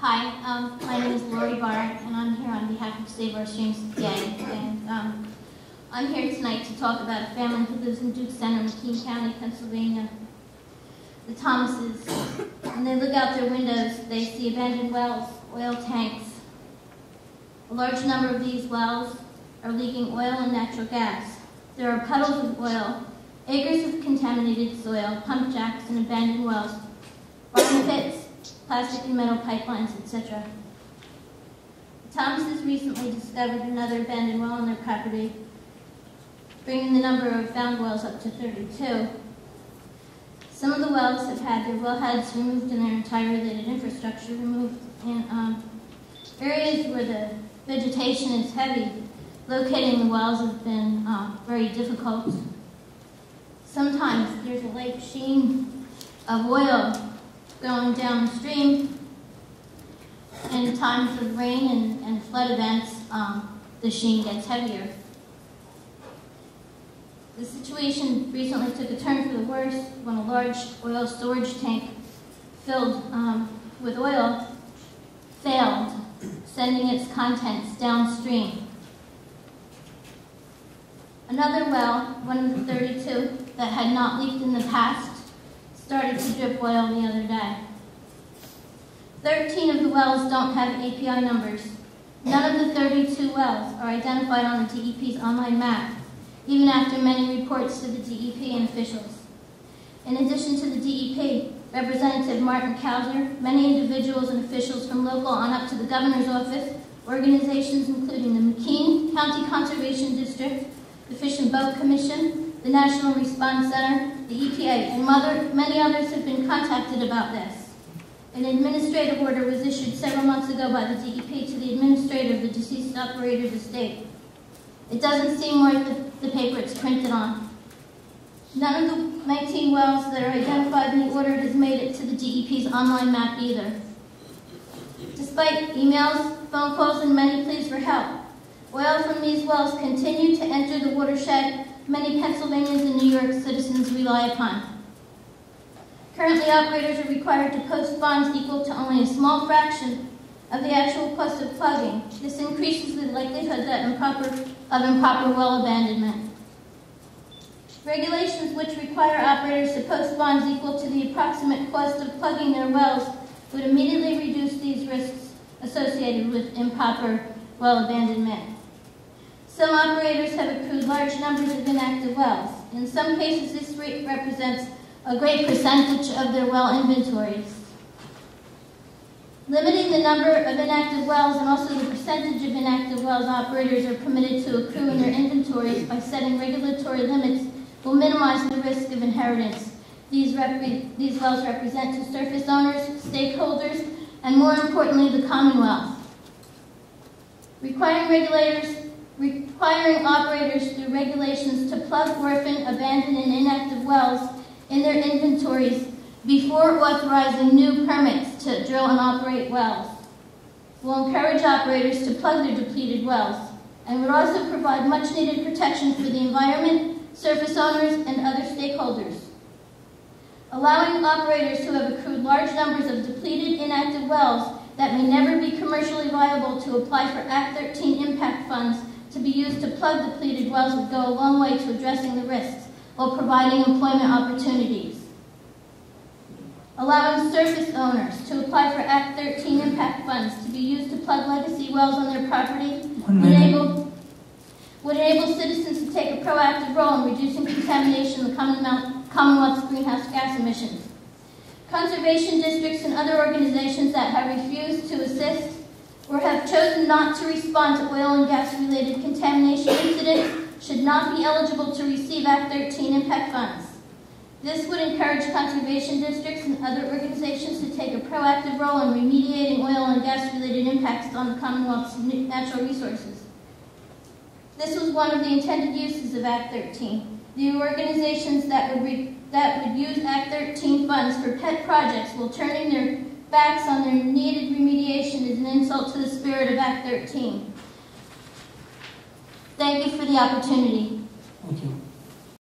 Hi, my name is Laurie Barr, and I'm here on behalf of Save Our Streams PA. And I'm here tonight to talk about a family who lives in Duke Center, McKean County, Pennsylvania. The Thomases. When they look out their windows, they see abandoned wells, oil tanks. A large number of these wells are leaking oil and natural gas. There are puddles of oil, acres of contaminated soil, pump jacks, and abandoned wells, bottom pits, plastic and metal pipelines, etc. The Thomases recently discovered another abandoned well on their property, bringing the number of found wells up to 32. Some of the wells have had their wellheads removed and their entire related infrastructure removed. In areas where the vegetation is heavy, locating the wells has been very difficult. Sometimes there's a lake sheen of oil going downstream. In times of rain and flood events, the sheen gets heavier. The situation recently took a turn for the worse when a large oil storage tank filled with oil failed, sending its contents downstream. Another well, one of the 32 that had not leaked in the past, started to drip oil the other day. 13 of the wells don't have API numbers. None of the 32 wells are identified on the DEP's online map, even after many reports to the DEP and officials. In addition to the DEP, Representative Martin Kauser, many individuals and officials from local on up to the governor's office, organizations including the McKean County Conservation District, the Fish and Boat Commission, the National Response Center, the EPA, and many others have been contacted about this. An administrative order was issued several months ago by the DEP to the administrator of the deceased operator's estate. It doesn't seem worth the paper it's printed on. None of the 19 wells that are identified in the order has made it to the DEP's online map either. Despite emails, phone calls, and many pleas for help, oil from these wells continue to enter the watershed many Pennsylvanians and New York citizens rely upon. Currently, operators are required to post bonds equal to only a small fraction of the actual cost of plugging. This increases the likelihood that improper well abandonment. Regulations which require operators to post bonds equal to the approximate cost of plugging their wells would immediately reduce these risks associated with improper well abandonment. Some operators have accrued large numbers of inactive wells. In some cases, this rate represents a great percentage of their well inventories. Limiting the number of inactive wells and also the percentage of inactive wells operators are permitted to accrue in their inventories by setting regulatory limits will minimize the risk of inheritance. These wells represent to surface owners, stakeholders, and more importantly, the Commonwealth. Requiring operators through regulations to plug orphan, abandoned, and inactive wells in their inventories before authorizing new permits to drill and operate wells will encourage operators to plug their depleted wells and would also provide much-needed protection for the environment, surface owners, and other stakeholders. Allowing operators who have accrued large numbers of depleted, inactive wells that may never be commercially viable to apply for Act 13 impact funds to be used to plug depleted wells would go a long way to addressing the risks while providing employment opportunities. Allowing surface owners to apply for Act 13 impact funds to be used to plug legacy wells on their property would enable citizens to take a proactive role in reducing contamination of the Commonwealth's greenhouse gas emissions. Conservation districts and other organizations that have refused to assist or have chosen not to respond to oil and gas-related contamination incidents should not be eligible to receive Act 13 impact funds. This would encourage conservation districts and other organizations to take a proactive role in remediating oil and gas-related impacts on the Commonwealth's natural resources. This was one of the intended uses of Act 13. The organizations that would use Act 13 funds for pet projects while turning their backs on their needed remediation is an insult to the spirit of Act 13. Thank you for the opportunity. Thank you.